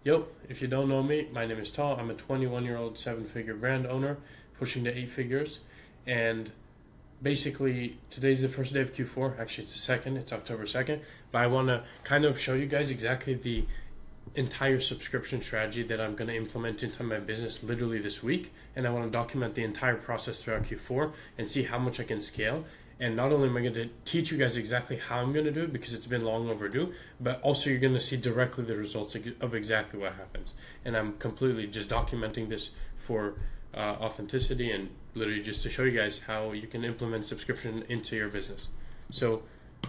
Yo, if you don't know me, my name is Tal. I'm a 21-year-old 7-figure brand owner, pushing to 8 figures. And basically, today's the first day of Q4. Actually, it's the second. It's October 2nd. But I want to kind of show you guys exactly the entire subscription strategy that I'm going to implement into my business literally this week. And I want to document the entire process throughout Q4 and see how much I can scale. And not only am I going to teach you guys exactly how I'm going to do it because it's been long overdue, but also you're going to see directly the results of exactly what happens. And I'm completely just documenting this for authenticity and literally just to show you guys how you can implement subscription into your business. So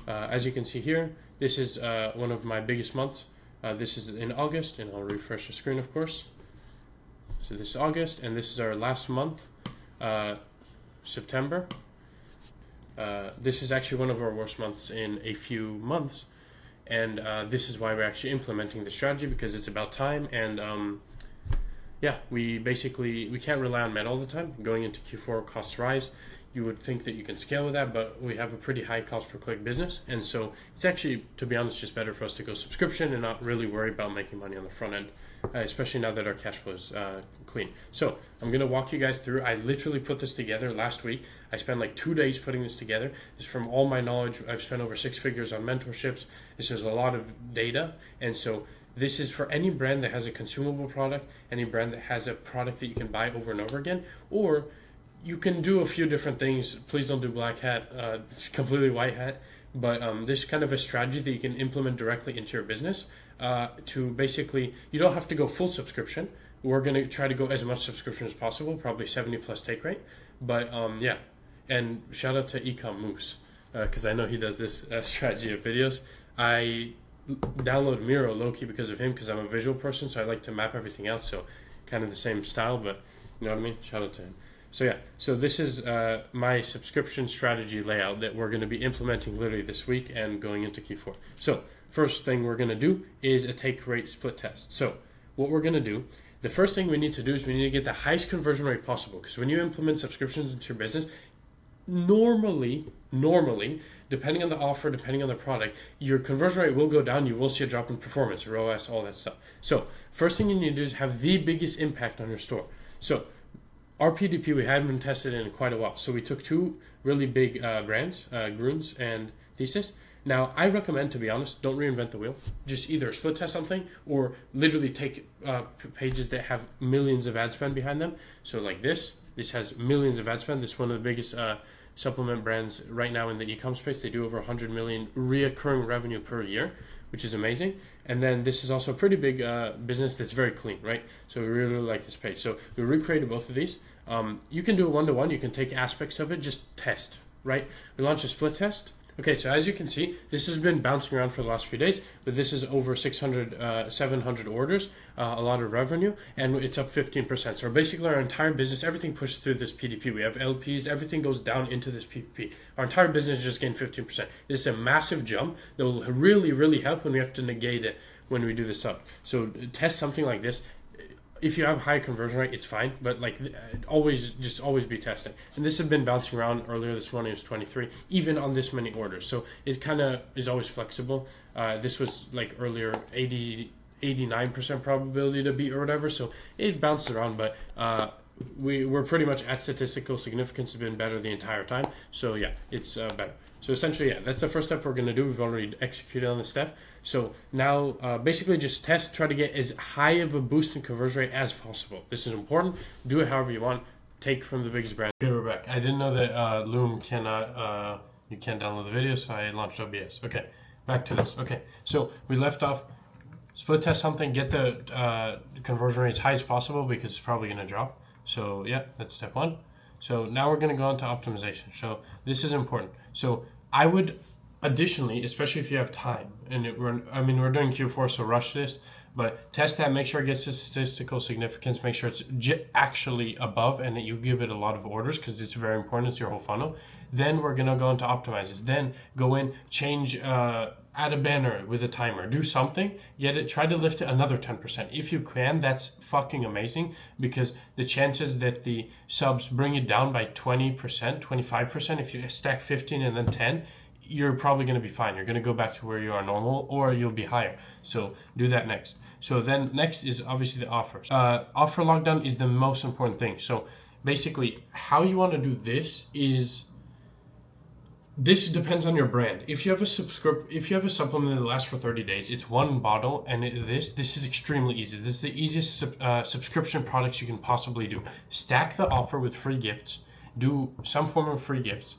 as you can see here, this is one of my biggest months. This is in August, and I'll refresh the screen, of course. So this is August, and this is our last month, September. This is actually one of our worst months in a few months, and this is why we're actually implementing the strategy, because it's about time. And we can't rely on Met all the time. Going into Q4, costs rise. You would think that you can scale with that, but we have a pretty high cost per click business, and so it's actually, to be honest, just better for us to go subscription and not really worry about making money on the front end, especially now that our cash flow is clean. So I'm going to walk you guys through. I literally put this together last week. I spent like 2 days putting this together. This is from all my knowledge. I've spent over 6 figures on mentorships. This is a lot of data, and so this is for any brand that has a consumable product, any brand that has a product that you can buy over and over again, or you can do a few different things. Please don't do black hat. It's completely white hat. But this is kind of a strategy that you can implement directly into your business to basically, you don't have to go full subscription. We're going to try to go as much subscription as possible, probably 70 plus take rate. But and shout out to Ecom Moose because I know he does this strategy of videos. I download Miro low-key because of him, because I'm a visual person, so I like to map everything out. So kind of the same style, but you know what I mean? Shout out to him. So this is my subscription strategy layout that we're going to be implementing literally this week and going into Q4. So first thing we're going to do is a take rate split test. So what we're going to do, the first thing we need to do is we need to get the highest conversion rate possible, because when you implement subscriptions into your business, normally, depending on the offer, depending on the product, your conversion rate will go down. You will see a drop in performance, ROAS, all that stuff. So first thing you need to do is have the biggest impact on your store. So our PDP, we hadn't been tested in quite a while. So we took 2 really big brands, Grunes and Thesis. Now, I recommend, to be honest, don't reinvent the wheel. Just either split test something or literally take pages that have millions of ad spend behind them. So like this has millions of ad spend. This is one of the biggest supplement brands right now in the e-com space. They do over 100 million reoccurring revenue per year, which is amazing. And then this is also a pretty big business that's very clean, right? So we really like this page. So we recreated both of these. You can do a one-to-one. You can take aspects of it, just test, right? We launched a split test. Okay, so as you can see, this has been bouncing around for the last few days, but this is over 700 orders, a lot of revenue, and it's up 15%. So basically our entire business, everything pushes through this PDP. We have LPs, everything goes down into this PDP. Our entire business just gained 15%. This is a massive jump that will really, really help when we have to negate it when we do this up. So test something like this. If you have high conversion rate, it's fine, but like always be testing. And this has been bouncing around. Earlier this morning, it was 23, even on this many orders. So it kind of is always flexible. This was like earlier 89% probability to beat or whatever. So it bounced around, but we're pretty much at statistical significance. Has been better the entire time. So yeah, it's better. So essentially, yeah, that's the first step we're going to do. We've already executed on this step. So now basically just test, try to get as high of a boost in conversion rate as possible. This is important. Do it however you want. Take from the biggest brand. Okay, we're back. I didn't know that Loom cannot, you can't download the video, so I launched OBS. Okay, back to this. Okay, so we left off, split test something, get the conversion rate as high as possible because it's probably going to drop. So yeah, that's step 1. So now we're going to go into optimization. So this is important. So I would additionally, especially if you have time, and we're doing Q4, so rush this, but test that, make sure it gets to statistical significance, make sure it's actually above and that you give it a lot of orders because it's very important. It's your whole funnel. Then we're going to go into optimize this. Then go in, change, add a banner with a timer, do something, get it, try to lift it another 10%. If you can, that's fucking amazing, because the chances that the subs bring it down by 20%, 25%, if you stack 15 and then 10, you're probably going to be fine. You're going to go back to where you are normal, or you'll be higher. So do that next. So then next is obviously the offers. Offer lockdown is the most important thing. So basically how you want to do this is, this depends on your brand. If you have a supplement that lasts for 30 days, it's one bottle, and this is extremely easy. This is the easiest subscription products you can possibly do. Stack the offer with free gifts. Do some form of free gifts.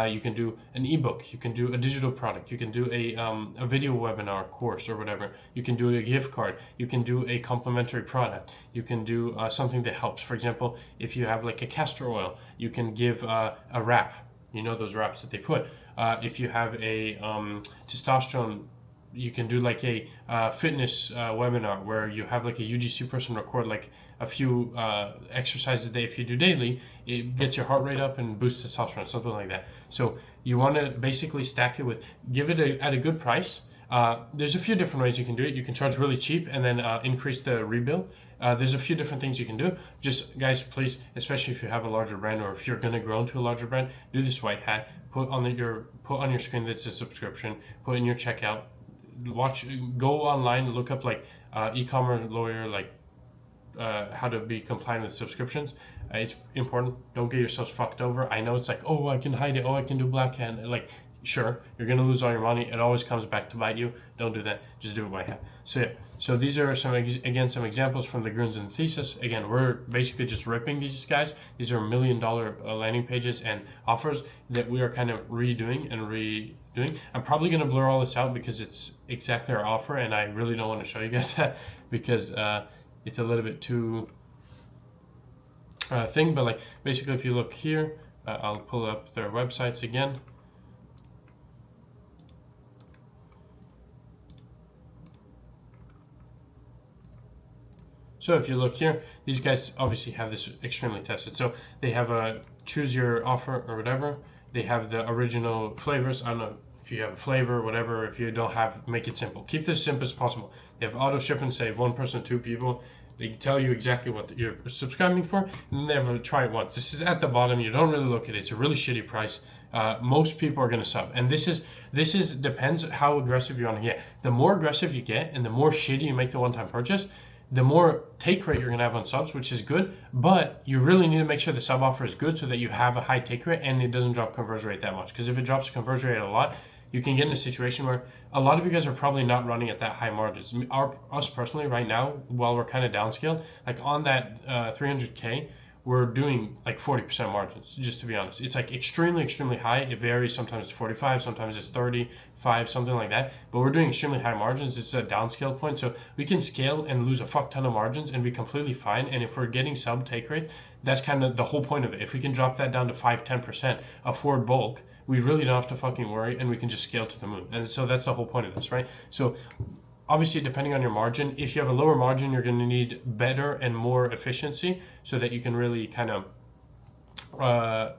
You can do an ebook. You can do a digital product. You can do a video webinar course or whatever. You can do a gift card. You can do a complimentary product. You can do something that helps. For example, if you have like a castor oil, you can give a wrap. You know those wraps that they put. If you have a testosterone, you can do like a fitness webinar where you have like a UGC person record like a few exercises a day. If you do daily, it gets your heart rate up and boosts testosterone, something like that. So you want to basically stack it with, give it at a good price. There's a few different ways you can do it. You can charge really cheap and then increase the rebill. There's a few different things you can do. Just guys, please, especially if you have a larger brand or if you're going to grow into a larger brand, do this white hat. Put on your screen that's a subscription. Put in your checkout. Go online, look up like e-commerce lawyer, like how to be compliant with subscriptions. It's important. Don't get yourselves fucked over. I know it's like, oh, I can hide it. Oh, I can do black hand. Like, sure, you're going to lose all your money. It always comes back to bite you. Don't do that. Just do it by hand. So yeah. So these are some examples from the Gruns and Thesis. Again, we're basically just ripping these guys. These are $1 million landing pages and offers that we are kind of redoing. I'm probably going to blur all this out because it's exactly our offer, and I really don't want to show you guys that because it's a little bit too thing. But like basically, if you look here, I'll pull up their websites again. So if you look here, these guys obviously have this extremely tested. So they have a choose your offer or whatever. They have the original flavors. I don't know if you have a flavor or whatever. If you don't have, make it simple. Keep this simple as possible. They have auto ship and save, one person, two people. They tell you exactly what you're subscribing for, and never try it once. This is at the bottom. You don't really look at it. It's a really shitty price. Most people are going to sub, and this is depends how aggressive you want to get. The more aggressive you get, and the more shitty you make the one-time purchase, the more take rate you're going to have on subs, which is good, but you really need to make sure the sub offer is good so that you have a high take rate and it doesn't drop conversion rate that much. Because if it drops conversion rate a lot, you can get in a situation where a lot of you guys are probably not running at that high margins. Us personally right now, while we're kind of downscaled, like on that 300K, we're doing like 40% margins, just to be honest. It's like extremely, extremely high. It varies. Sometimes it's 45, sometimes it's 35, something like that. But we're doing extremely high margins. It's a downscale point. So we can scale and lose a fuck ton of margins and be completely fine. And if we're getting sub take rate, that's kind of the whole point of it. If we can drop that down to 5-10% of forward bulk, we really don't have to fucking worry and we can just scale to the moon. And so that's the whole point of this, right? So obviously, depending on your margin, if you have a lower margin, you're going to need better and more efficiency so that you can really kind of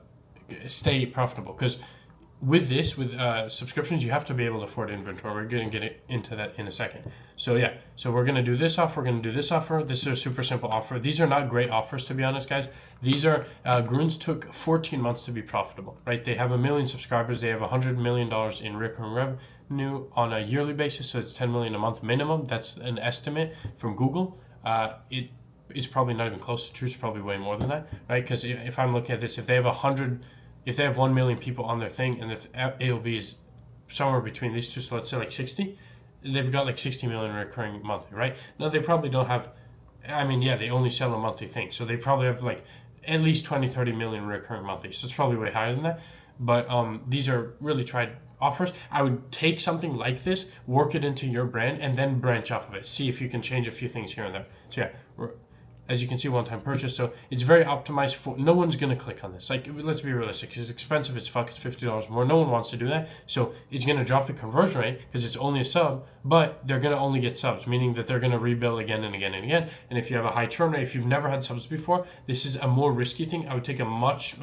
stay profitable. Because with subscriptions, you have to be able to afford inventory. We're going to get into that in a second. So yeah, so we're going to do this offer. We're going to do this offer. This is a super simple offer. These are not great offers, to be honest, guys. These are, Gruns took 14 months to be profitable, right? They have 1 million subscribers. They have $100 million in recurring revenue on a yearly basis. So it's 10 million a month minimum. That's an estimate from Google. It is probably not even close to true. It's probably way more than that, right? Because if I'm looking at this, if they have 1 million people on their thing and the AOV is somewhere between these two, so let's say like 60, they've got like 60 million recurring monthly, right? Now they probably don't have, they only sell a monthly thing. So they probably have like at least 20-30 million recurring monthly. So it's probably way higher than that. But these are really tried offers. I would take something like this, work it into your brand, and then branch off of it. See if you can change a few things here and there. So yeah, as you can see, one-time purchase. So it's very optimized for, no one's going to click on this. Like, let's be realistic. It's expensive as fuck. It's $50 more. No one wants to do that. So it's going to drop the conversion rate because it's only a sub, but they're going to only get subs, meaning that they're going to rebuild again and again and again. And if you have a high churn rate, if you've never had subs before, this is a more risky thing. I would take a much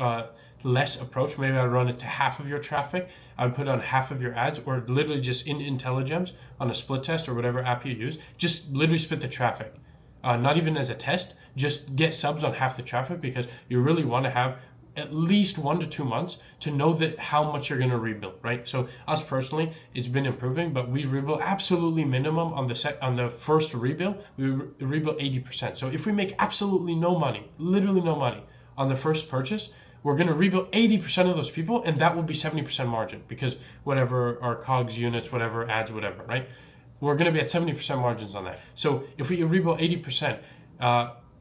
less approach. Maybe I'd run it to half of your traffic. I would put on half of your ads, or literally just in IntelliGems on a split test or whatever app you use. Just literally split the traffic. Not even as a test, just get subs on half the traffic, because you really want to have at least 1 to 2 months to know that how much you're going to rebuild, right? So us personally, it's been improving, but we rebuild absolutely minimum on the first rebuild, we rebuild 80%. So if we make absolutely no money, literally no money on the first purchase, we're going to rebuild 80% of those people, and that will be 70% margin, because whatever our COGS units, whatever ads, whatever, right? We're going to be at 70% margins on that. So if we rebuild 80%,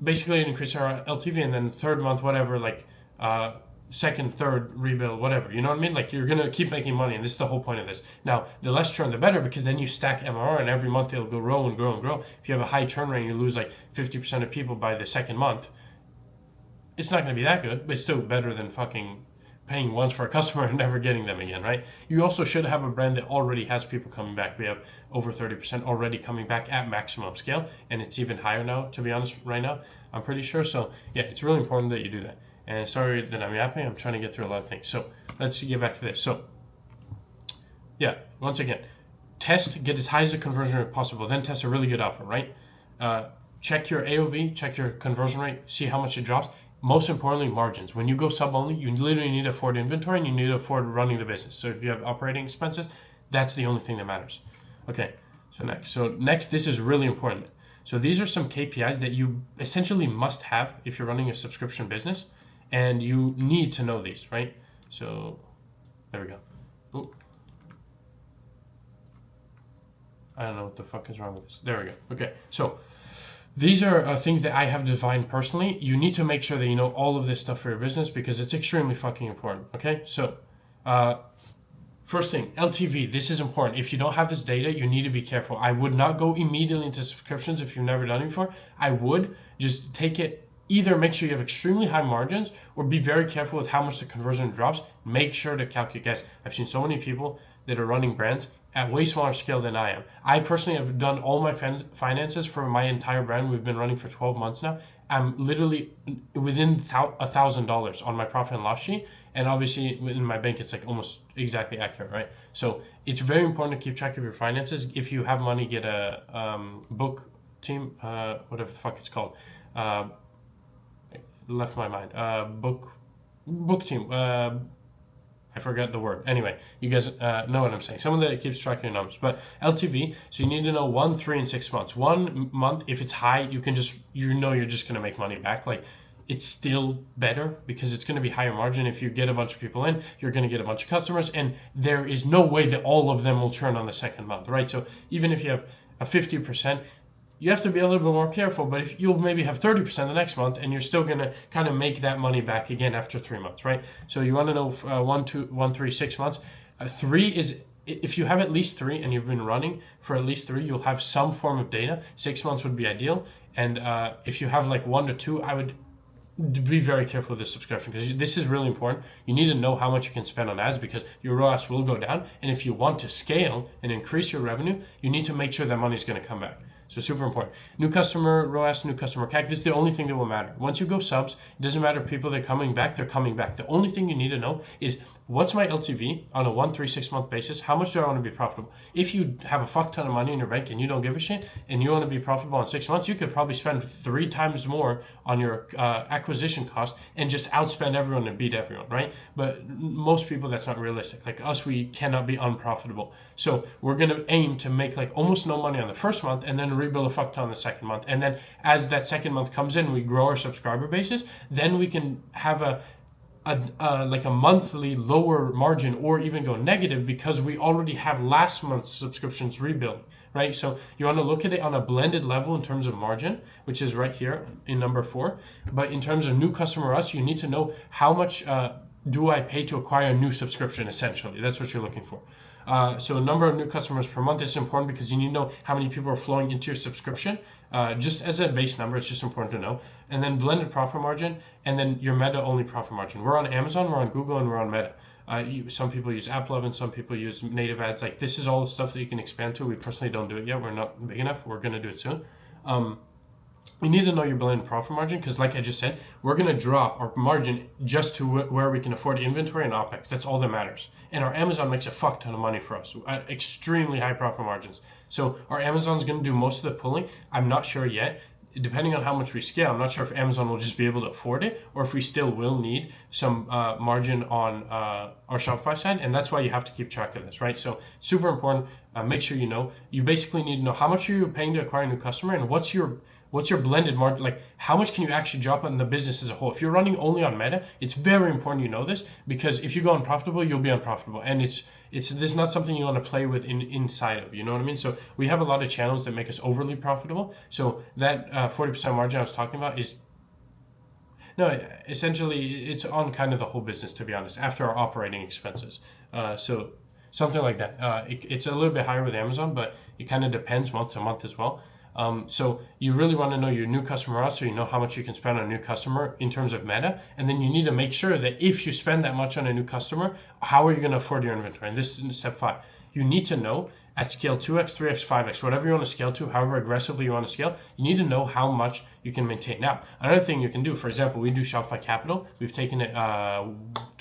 basically it increases our LTV, and then third month, whatever, like second, third rebuild, whatever, you know what I mean? Like, you're going to keep making money, and this is the whole point of this. Now, the less churn, the better, because then you stack MRR, and every month it'll grow and grow and grow. If you have a high churn rate, you lose like 50% of people by the second month. It's not going to be that good, but it's still better than fucking paying once for a customer and never getting them again, right? You also should have a brand that already has people coming back. We have over 30% already coming back at maximum scale, and it's even higher now, to be honest, right now, I'm pretty sure. So yeah, it's really important that you do that. And sorry that I'm yapping, I'm trying to get through a lot of things. So let's get back to this. So yeah, once again, test, get as high as the conversion rate possible, then test a really good offer, right? Check your AOV, check your conversion rate, see how much it drops. Most importantly, margins. When you go sub only, you literally need to afford inventory, and you need to afford running the business. So if you have operating expenses, that's the only thing that matters. Okay, so next, this is really important. So these are some KPIs that you essentially must have if you're running a subscription business, and you need to know these, right? So there we go. Ooh. I don't know what the fuck is wrong with this. There we go. Okay, so these are things that I have defined personally. You need to make sure that you know all of this stuff for your business, because it's extremely fucking important, okay? So, first thing, LTV. This is important. If you don't have this data, you need to be careful. I would not go immediately into subscriptions if you've never done it before. I would just take it, either make sure you have extremely high margins, or be very careful with how much the conversion drops. Make sure to calculate. Guys, I've seen so many people that are running brands at way smaller scale than I am. I personally have done all my finances for my entire brand. We've been running for 12 months now. I'm literally within $1,000 on my profit and loss sheet. And obviously in my bank, it's like almost exactly accurate, right? So it's very important to keep track of your finances. If you have money, get a book team, whatever the fuck it's called. Left my mind. Book team. I forgot the word. Anyway, you guys know what I'm saying. Someone that keeps track of your numbers. But LTV, so you need to know 1, 3, and 6 months. 1 month, if it's high, you can just, you're just going to make money back. Like, it's still better because it's going to be higher margin. If you get a bunch of people in, you're going to get a bunch of customers, and there is no way that all of them will churn on the second month, right? So even if you have a 50%, you have to be a little bit more careful, but if you'll maybe have 30% the next month, and you're still going to kind of make that money back again after 3 months, right? So you want to know 1, 2, 1, 3, 6 months. 3 is, if you have at least 3 and you've been running for at least 3, you'll have some form of data. 6 months would be ideal. And if you have like 1 to 2, I would be very careful with this subscription, because this is really important. You need to know how much you can spend on ads, because your ROAS will go down. And if you want to scale and increase your revenue, you need to make sure that money is going to come back. So super important. New customer ROAS, new customer CAC. This is the only thing that will matter. Once you go subs, it doesn't matter people that are coming back, they're coming back. The only thing you need to know is, what's my LTV on a 1, 3, 6 month basis? How much do I want to be profitable? If you have a fuck ton of money in your bank and you don't give a shit, and you want to be profitable in 6 months, you could probably spend 3 times more on your acquisition cost and just outspend everyone and beat everyone, right? But most people, that's not realistic. Like us, we cannot be unprofitable. So we're going to aim to make like almost no money on the first month, and then rebuild a fuck ton on the second month. And then as that second month comes in, we grow our subscriber bases, then we can have like a monthly lower margin, or even go negative, because we already have last month's subscriptions rebuild, right? So you want to look at it on a blended level in terms of margin, which is right here in number 4. But in terms of new customer ROAS, you need to know how much do I pay to acquire a new subscription, essentially. That's what you're looking for. So number of new customers per month is important, because you need to know how many people are flowing into your subscription. Just as a base number, it's just important to know. And then blended profit margin, and then your Meta only profit margin. We're on Amazon, we're on Google, and we're on Meta. Some people use AppLovin, some people use native ads. Like, this is all the stuff that you can expand to. We personally don't do it yet. We're not big enough. We're going to do it soon. You need to know your blended profit margin, because like I just said, we're going to drop our margin just to where we can afford inventory and OPEX. That's all that matters. And our Amazon makes a fuck ton of money for us at extremely high profit margins. So our Amazon's going to do most of the pulling. I'm not sure yet. depending on how much we scale, I'm not sure if Amazon will just be able to afford it or if we still will need some margin on our Shopify side. And that's why you have to keep track of this, right? So super important. Make sure you know. You basically need to know how much are you paying to acquire a new customer and what's your blended margin, like how much can you actually drop on the business as a whole. If you're running only on Meta, it's very important you know this, because if you go unprofitable, you'll be unprofitable. And this is not something you want to play with inside of, you know what I mean? So we have a lot of channels that make us overly profitable. So that 40% margin I was talking about is, no, essentially it's on kind of the whole business, to be honest, after our operating expenses. So something like that. It's a little bit higher with Amazon, but it kind of depends month to month as well. So you really want to know your new customer route, so you know how much you can spend on a new customer in terms of Meta. And then you need to make sure that if you spend that much on a new customer, how are you going to afford your inventory? And this is step 5. You need to know at scale 2x, 3x, 5x, whatever you want to scale to, however aggressively you want to scale, you need to know how much you can maintain. Now, another thing you can do, for example, we do Shopify Capital. We've taken it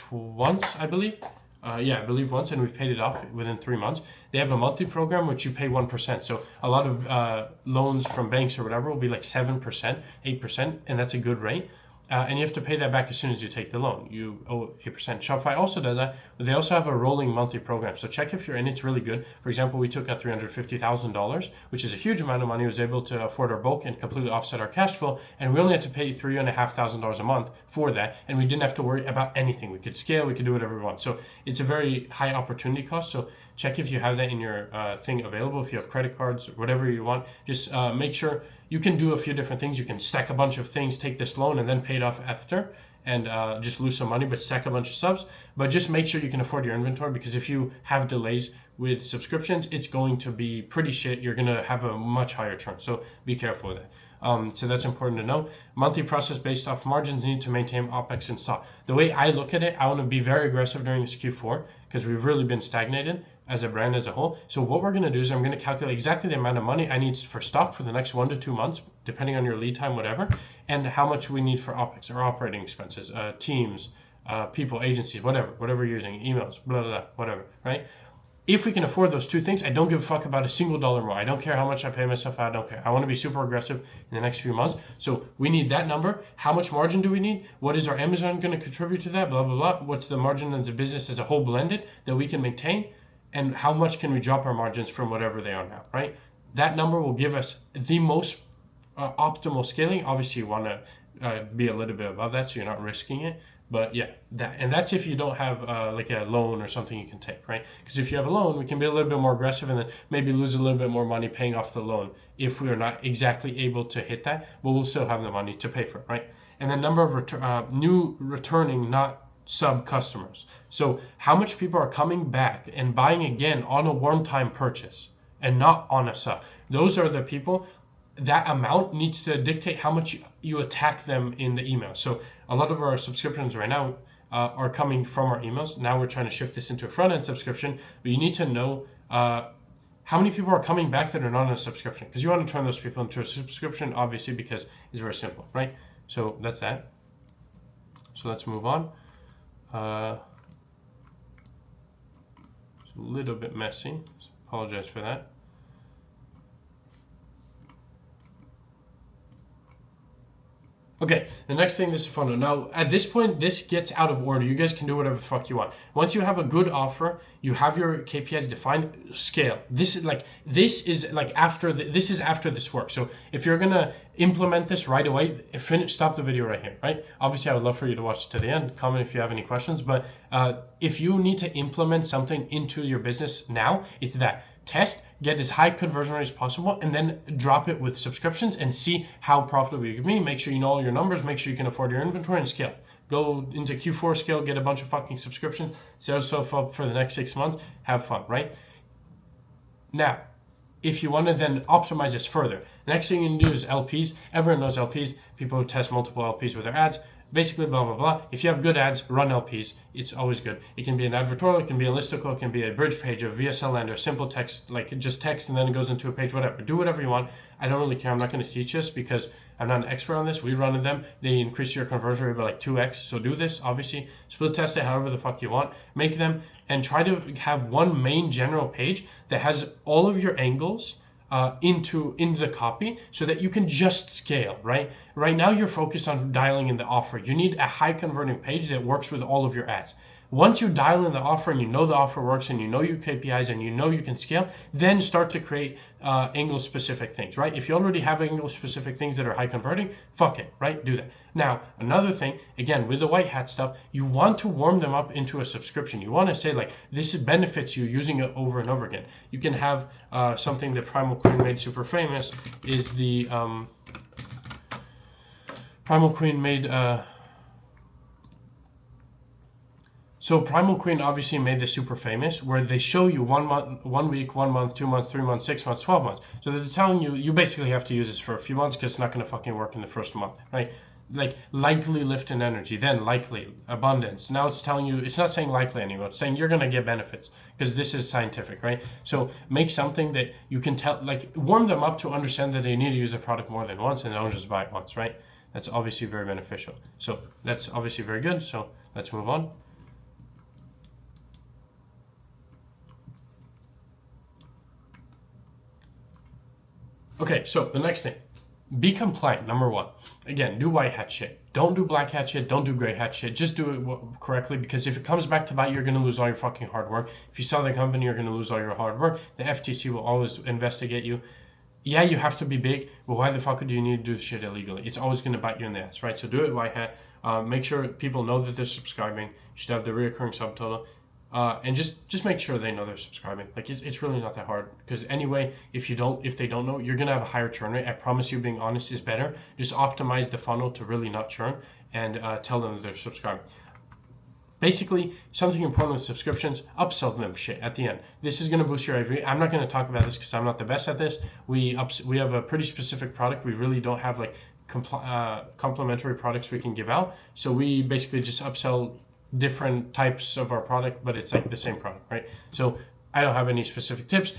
once, I believe. I believe once, and we've paid it off within 3 months. They have a monthly program which you pay 1%. So a lot of loans from banks or whatever will be like 7%, 8%, and that's a good rate. And you have to pay that back as soon as you take the loan. You owe 8%. Shopify also does that, but they also have a rolling monthly program. So check if you're in. It's really good. For example, we took out $350,000, which is a huge amount of money. We was able to afford our bulk and completely offset our cash flow. And we only had to pay $3,500 a month for that. And we didn't have to worry about anything. We could scale. We could do whatever we want. So it's a very high opportunity cost. So check if you have that in your thing available. If you have credit cards or whatever you want, just make sure. You can do a few different things. You can stack a bunch of things, take this loan, and then pay it off after, and just lose some money, but stack a bunch of subs. But just make sure you can afford your inventory, because if you have delays with subscriptions, it's going to be pretty shit. You're going to have a much higher churn. So be careful with that. So that's important to know. Monthly process based off margins, need to maintain OPEX in stock. The way I look at it, I want to be very aggressive during this Q4 because we've really been stagnated as a brand as a whole. So what we're going to do is I'm going to calculate exactly the amount of money I need for stock for the next 1 to 2 months, depending on your lead time, whatever, and how much we need for OPEX or operating expenses, teams, people, agencies, whatever you're using, emails, blah, blah, blah, whatever, right? If we can afford those 2 things, I don't give a fuck about a single dollar more. I don't care how much I pay myself out. I don't care. I want to be super aggressive in the next few months. So we need that number. How much margin do we need? What is our Amazon going to contribute to that? Blah, blah, blah. What's the margin as a business as a whole blended that we can maintain? And how much can we drop our margins from whatever they are now, right? That number will give us the most optimal scaling. Obviously, you want to be a little bit above that so you're not risking it. But yeah, that's if you don't have like a loan or something you can take, right? Because if you have a loan, we can be a little bit more aggressive and then maybe lose a little bit more money paying off the loan if we are not exactly able to hit that, but we'll still have the money to pay for it, right? And then number of new returning, not sub customers. So how much people are coming back and buying again on a one-time purchase and not on a sub. Those are the people. That amount needs to dictate how much you attack them in the email. So a lot of our subscriptions right now are coming from our emails. Now we're trying to shift this into a front-end subscription, but you need to know how many people are coming back that are not on a subscription, because you want to turn those people into a subscription, obviously, because it's very simple, right? So that's that. So let's move on. It's a little bit messy. So apologize for that. Okay, the next thing, this is fun. Now, at this point, this gets out of order. You guys can do whatever the fuck you want. Once you have a good offer, you have your KPIs defined, scale. This is after this work. So if you're gonna implement this right away, stop the video right here, right? Obviously, I would love for you to watch to the end. Comment if you have any questions. But if you need to implement something into your business now, it's that. Test, get as high conversion rate as possible, and then drop it with subscriptions and see how profitable you can be. Make sure you know all your numbers, make sure you can afford your inventory, and scale. Go into Q4, scale, get a bunch of fucking subscriptions, set yourself up for the next 6 months, have fun, right? Now, if you want to then optimize this further, the next thing you can do is LPs. Everyone knows LPs, people who test multiple LPs with their ads. Basically, blah, blah, blah. If you have good ads, run LPs. It's always good. It can be an advertorial, it can be a listicle, it can be a bridge page, a VSL lander, simple text, like just text and then it goes into a page, whatever. Do whatever you want. I don't really care. I'm not going to teach this because I'm not an expert on this. We run them. They increase your conversion rate by like 2x. So do this, obviously. Split test it however the fuck you want. Make them and try to have one main general page that has all of your angles into the copy so that you can just scale, right? Right now you're focused on dialing in the offer. You need a high converting page that works with all of your ads. Once you dial in the offer and you know the offer works and you know your KPIs and you know you can scale, then start to create angle specific things, right? If you already have angle specific things that are high converting, fuck it, right? Do that. Now, another thing, again, with the white hat stuff, you want to warm them up into a subscription. You want to say like, this benefits you using it over and over again. You can have something that Primal Queen made super famous is the Primal Queen made... So Primal Queen obviously made this super famous where they show you 1 month, 1 week, 1 month, 2 months, 3 months, 6 months, 12 months. So they're telling you, you basically have to use this for a few months because it's not going to fucking work in the first month, right? Like likely lift in energy, then likely abundance. Now it's telling you, it's not saying likely anymore. It's saying you're going to get benefits because this is scientific, right? So make something that you can tell, like warm them up to understand that they need to use the product more than once and don't just buy it once, right? That's obviously very beneficial. So that's obviously very good. So let's move on. Okay, so the next thing, be compliant, number one. Again, do white hat shit. Don't do black hat shit, don't do gray hat shit. Just do it correctly because if it comes back to bite, you're going to lose all your fucking hard work. If you sell the company, you're going to lose all your hard work. The FTC will always investigate you. Yeah, you have to be big, but why the fuck do you need to do shit illegally? It's always going to bite you in the ass, right? So do it white hat. Make sure people know that they're subscribing. You should have the reoccurring subtotal. And just make sure they know they're subscribing. Like it's really not that hard because anyway, if they don't know, you're gonna have a higher churn rate. I promise you, being honest is better. Just optimize the funnel to really not churn and tell them that they're subscribing. Basically, something important with subscriptions, upsell them shit at the end. This is gonna boost your AV. I'm not gonna talk about this because I'm not the best at this. We have a pretty specific product. We really don't have like complementary products we can give out. So we basically just upsell different types of our product, but it's like the same product, right? So I don't have any specific tips.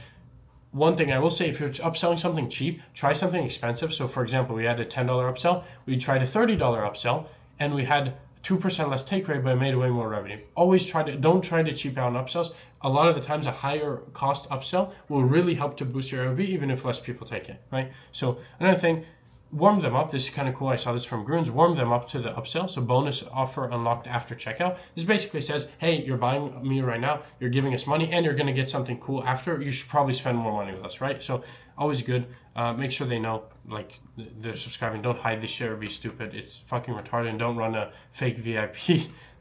One thing I will say, if you're upselling something cheap, try something expensive. So for example, we had a $10 upsell, we tried a $30 upsell, and we had 2% less take rate, but it made way more revenue. Always don't try to cheap out on upsells. A lot of the times a higher cost upsell will really help to boost your AOV, even if less people take it, right? So another thing, warm them up. This is kind of cool. I saw this from Grunes. Warm them up to the upsell. So bonus offer unlocked after checkout. This basically says, hey, you're buying me right now. You're giving us money and you're going to get something cool after. You should probably spend more money with us, right? So always good. Make sure they know like they're subscribing. Don't hide this shit or be stupid. It's fucking retarded. And don't run a fake VIP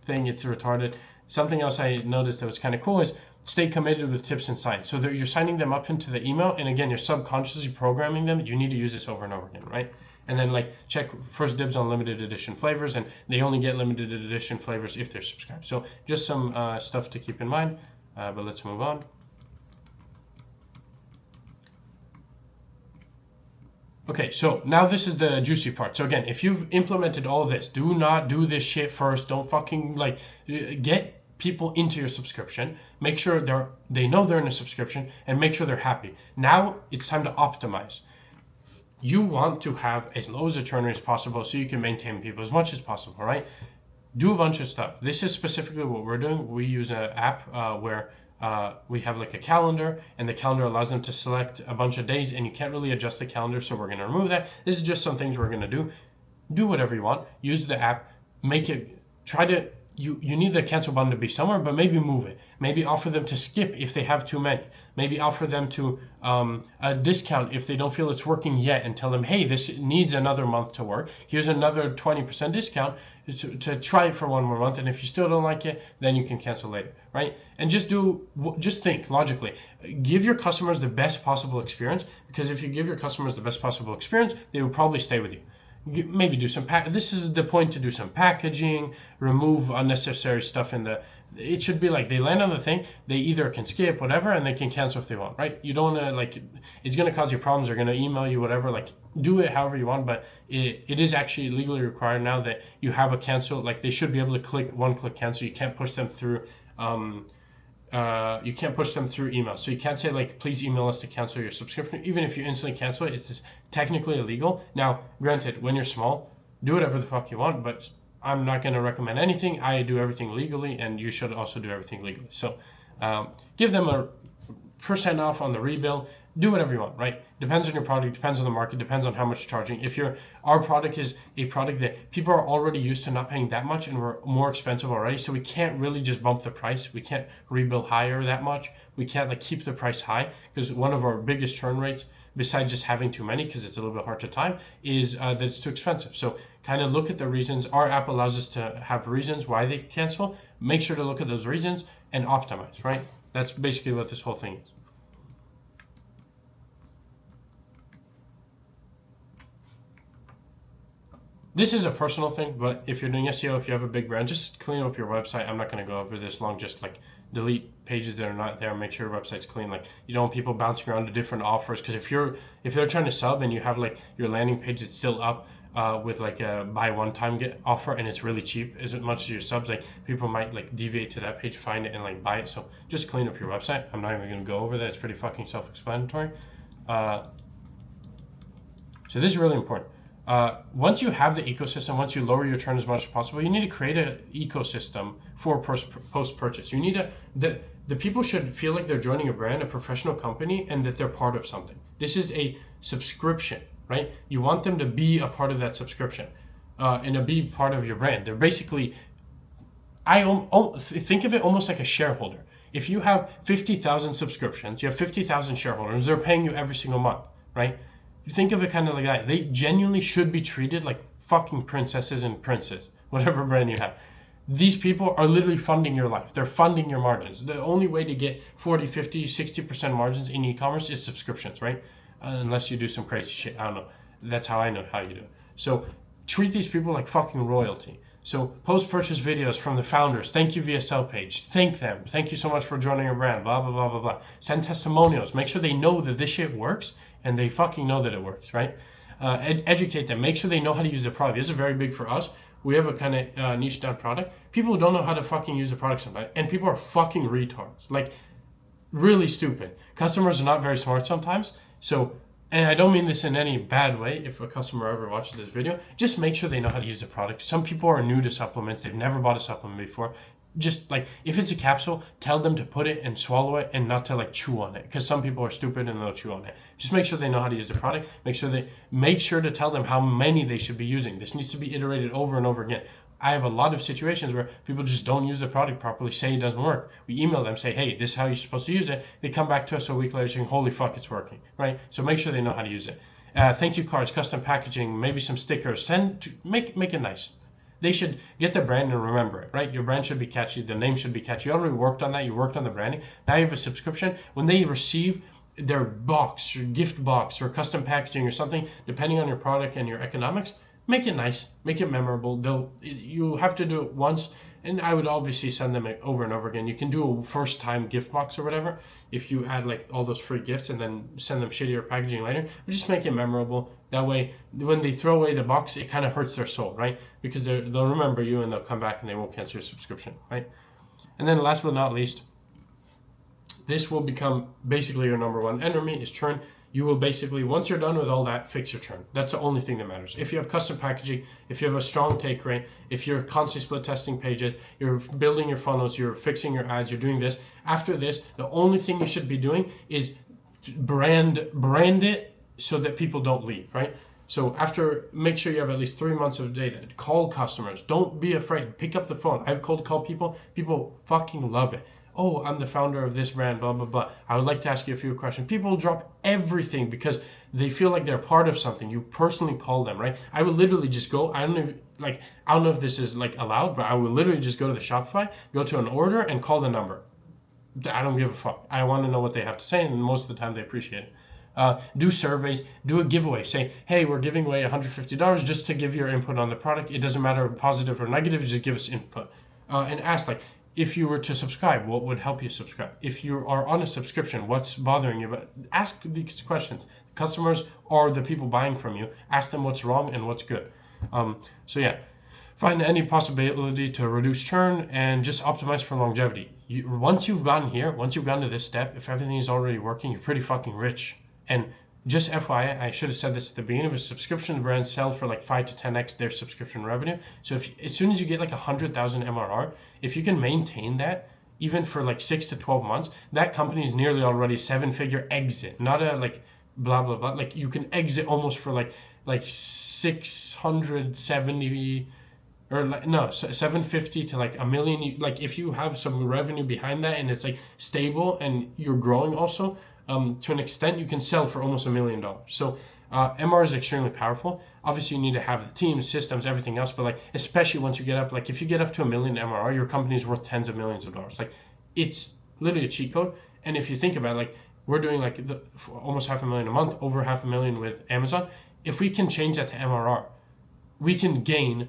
thing. It's retarded. Something else I noticed that was kind of cool is stay committed with tips and signs. So you're signing them up into the email, and again, you're subconsciously programming them. You need to use this over and over again, right? And then like check first dibs on limited edition flavors, and they only get limited edition flavors if they're subscribed. So just some stuff to keep in mind, but let's move on. Okay, so now this is the juicy part. So again, if you've implemented all this, do not do this shit first. Don't fucking like get people into your subscription. Make sure they know they're in a subscription and make sure they're happy. Now it's time to optimize. You want to have as low as a churn rate as possible so you can maintain people as much as possible, right? Do a bunch of stuff. This is specifically what we're doing. We use an app where we have like a calendar, and the calendar allows them to select a bunch of days, and you can't really adjust the calendar, so we're going to remove that. This is just some things we're going to do. Do whatever you want. Use the app. Make it. Try to. You need the cancel button to be somewhere, but maybe move it. Maybe offer them to skip if they have too many. Maybe offer them to a discount if they don't feel it's working yet, and tell them, hey, this needs another month to work. Here's another 20% discount to try it for one more month. And if you still don't like it, then you can cancel later, right? And just think logically. Give your customers the best possible experience, because if you give your customers the best possible experience, they will probably stay with you. Maybe do some this is the point, to do some packaging, remove unnecessary stuff in the. It should be like they land on the thing, they either can skip whatever and they can cancel if they want, right? You don't want to like, it's going to cause you problems. They're going to email you, whatever, like do it however you want, but it is actually legally required now that you have a cancel. Like they should be able to click one-click cancel. You can't push them through email. So you can't say like, please email us to cancel your subscription. Even if you instantly cancel it, it's technically illegal. Now, granted, when you're small, do whatever the fuck you want, but I'm not going to recommend anything. I do everything legally, and you should also do everything legally. So give them a % off on the rebill. do whatever you want, right? Depends on your product, depends on the market, depends on how much you're charging. If our product is a product that people are already used to not paying that much and we're more expensive already, so we can't really just bump the price. We can't rebuild higher that much. We can't like keep the price high, because one of our biggest churn rates, besides just having too many, because it's a little bit hard to time, is that it's too expensive. So kind of look at the reasons. Our app allows us to have reasons why they cancel. Make sure to look at those reasons and optimize, right? That's basically what this whole thing is. This is a personal thing, but if you're doing SEO, if you have a big brand, just clean up your website. I'm not going to go over this long, just like delete pages that are not there, make sure your website's clean. Like, you don't want people bouncing around to different offers, because if they're trying to sub and you have like your landing page that's still up with like a buy one time get offer and it's really cheap as much as your subs, like people might like deviate to that page, find it and like buy it. So just clean up your website. I'm not even going to go over that. It's pretty fucking self-explanatory. So this is really important. Once you have the ecosystem, once you lower your churn as much as possible, you need to create an ecosystem for post-purchase. You need the people should feel like they're joining a brand, a professional company, and that they're part of something. This is a subscription, right? You want them to be a part of that subscription and to be part of your brand. They're basically, think of it almost like a shareholder. If you have 50,000 subscriptions, you have 50,000 shareholders, they're paying you every single month, right? You think of it kind of like that. They genuinely should be treated like fucking princesses and princes, whatever brand you have. These people are literally funding your life. They're funding your margins. The only way to get 40, 50, 60% margins in e-commerce is subscriptions, right? Unless you do some crazy shit. I don't know. That's how I know how you do it. So treat these people like fucking royalty. So post-purchase videos from the founders. Thank you VSL page. Thank them. Thank you so much for joining our brand. Blah, blah, blah, blah, blah. Send testimonials. Make sure they know that this shit works and they fucking know that it works, right? Educate them. Make sure they know how to use the product. This is very big for us. We have a kind of niche down product. People don't know how to fucking use the product sometimes. And people are fucking retards. Like, really stupid. Customers are not very smart sometimes. So, and I don't mean this in any bad way, if a customer ever watches this video, just make sure they know how to use the product. Some people are new to supplements. They've never bought a supplement before. Just like, if it's a capsule, tell them to put it and swallow it and not to like chew on it, because some people are stupid and they'll chew on it. Just make sure they know how to use the product. Make sure to tell them how many they should be using. This needs to be iterated over and over again. I have a lot of situations where people just don't use the product properly, say it doesn't work. We email them, say, hey, this is how you're supposed to use it. They come back to us a week later saying, holy fuck, it's working, right? So make sure they know how to use it. Thank you cards, custom packaging, maybe some stickers. Make it nice. They should get the brand and remember it, right? Your brand should be catchy. The name should be catchy. You already worked on that. You worked on the branding. Now you have a subscription. When they receive their box or gift box or custom packaging or something, depending on your product and your economics, make it nice, make it memorable. You have to do it once, and I would obviously send them over and over again. You can do a first time gift box or whatever if you add like all those free gifts and then send them shittier packaging later, but just make it memorable. That way, when they throw away the box, it kind of hurts their soul, right? Because they'll remember you and they'll come back and they won't cancel your subscription, right? And then last but not least, this will become basically your number one enemy is churn. You will basically, once you're done with all that, fix your churn. That's the only thing that matters. If you have custom packaging, if you have a strong take rate, if you're constantly split testing pages, you're building your funnels, you're fixing your ads, you're doing this. After this, the only thing you should be doing is brand it so that people don't leave, right? So make sure you have at least 3 months of data. Call customers. Don't be afraid. Pick up the phone. I've cold called people. People fucking love it. Oh, I'm the founder of this brand, blah, blah, blah. I would like to ask you a few questions. People drop everything because they feel like they're part of something. You personally call them, right? I would literally just go, I don't know if this is like allowed, but I would literally just go to the Shopify, go to an order and call the number. I don't give a fuck. I want to know what they have to say, and most of the time they appreciate it. Do surveys, do a giveaway. Say, hey, we're giving away $150 just to give your input on the product. It doesn't matter positive or negative, just give us input. And ask like, if you were to subscribe, what would help you subscribe? If you are on a subscription, what's bothering you? But ask these questions. Customers are the people buying from you. Ask them what's wrong and what's good. So yeah, find any possibility to reduce churn and just optimize for longevity. Once you've gotten here, once you've gotten to this step, if everything is already working, you're pretty fucking rich. And just FYI, I should have said this at the beginning, but subscription brands sell for like 5 to 10x their subscription revenue. So as soon as you get like 100,000 MRR, if you can maintain that even for like 6 to 12 months, that company is nearly already a 7-figure exit, not a like blah blah blah. Like you can exit almost for like 670 or like no 750 to like a million. Like if you have some revenue behind that and it's like stable and you're growing also, to an extent, you can sell for almost $1 million. So MR is extremely powerful. Obviously, you need to have the team, systems, everything else. But like, especially once you get up, like if you get up to $1 million MRR, your company is worth tens of millions of dollars. Like, it's literally a cheat code. And if you think about it, like we're doing like almost $500,000 a month, over $500,000 with Amazon. If we can change that to MRR, we can gain,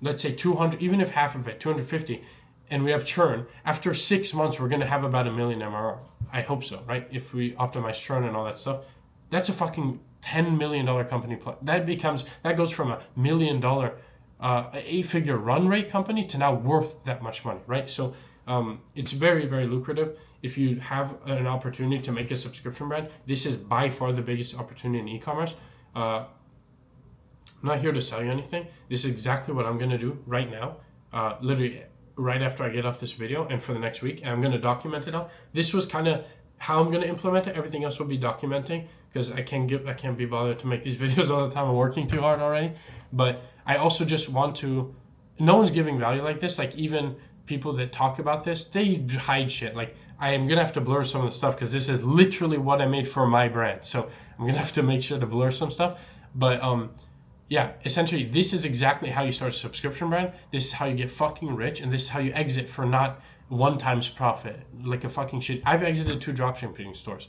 let's say 200, even if half of it, 250, and we have churn. After 6 months, we're going to have about $1 million MRR. I hope so, right? If we optimize churn and all that stuff, that's a fucking $10 million company. That goes from $1 million, 8-figure run rate company to now worth that much money, right? So it's very, very lucrative. If you have an opportunity to make a subscription brand, this is by far the biggest opportunity in e-commerce. I'm not here to sell you anything. This is exactly what I'm going to do right now. Literally right after I get off this video and for the next week, and I'm going to document it all. This was kind of how I'm going to implement it. Everything else will be documenting because I can't be bothered to make these videos all the time. I'm working too hard already. But I also just want to, no one's giving value like this. Like even people that talk about this, they hide shit. Like I am going to have to blur some of the stuff because this is literally what I made for my brand. So I'm going to have to make sure to blur some stuff. But yeah, essentially, this is exactly how you start a subscription brand. This is how you get fucking rich, and this is how you exit for not 1 times profit, like a fucking shit. I've exited 2 dropshipping stores.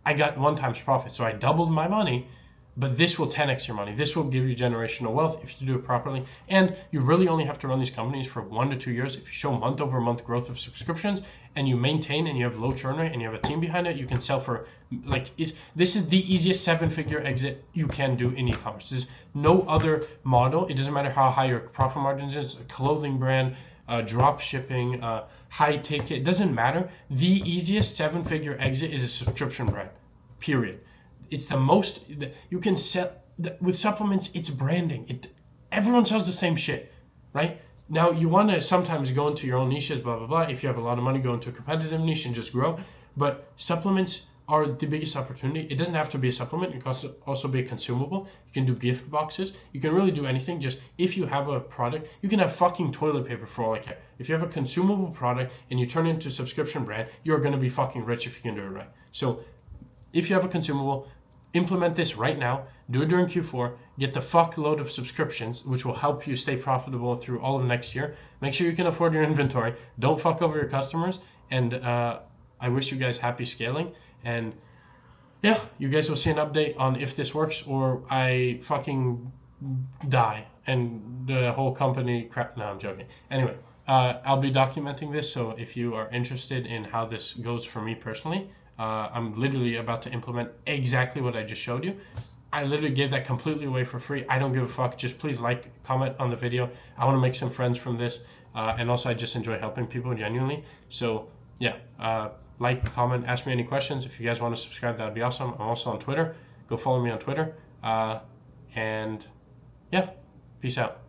I got 1 times profit, so I doubled my money, but this will 10x your money. This will give you generational wealth if you do it properly. And you really only have to run these companies for 1 to 2 years. If you show month over month growth of subscriptions and you maintain and you have low churn rate and you have a team behind it, you can sell for like, this is the easiest 7-figure exit you can do in e-commerce. There's no other model. It doesn't matter how high your profit margins is, a clothing brand, drop shipping, high ticket, it doesn't matter. The easiest 7-figure exit is a subscription brand, period. It's the most you can sell with supplements. It's branding. Everyone sells the same shit, right? Now you want to sometimes go into your own niches, blah blah blah. If you have a lot of money, go into a competitive niche and just grow. But supplements are the biggest opportunity. It doesn't have to be a supplement. It can also be a consumable. You can do gift boxes. You can really do anything. Just if you have a product, you can have fucking toilet paper for all I care. If you have a consumable product and you turn it into a subscription brand, you're going to be fucking rich if you can do it right. So if you have a consumable, implement this right now. Do it during Q4. Get the fuck load of subscriptions, which will help you stay profitable through all of next year. Make sure you can afford your inventory. Don't fuck over your customers. And I wish you guys happy scaling. And yeah, you guys will see an update on if this works or I fucking die and the whole company crap. No, I'm joking. Anyway, I'll be documenting this. So if you are interested in how this goes for me personally, I'm literally about to implement exactly what I just showed you. I literally gave that completely away for free. I don't give a fuck. Just please like, comment on the video. I want to make some friends from this. And also I just enjoy helping people genuinely. So yeah, like, comment, ask me any questions. If you guys want to subscribe, that would be awesome. I'm also on Twitter. Go follow me on Twitter. And yeah, peace out.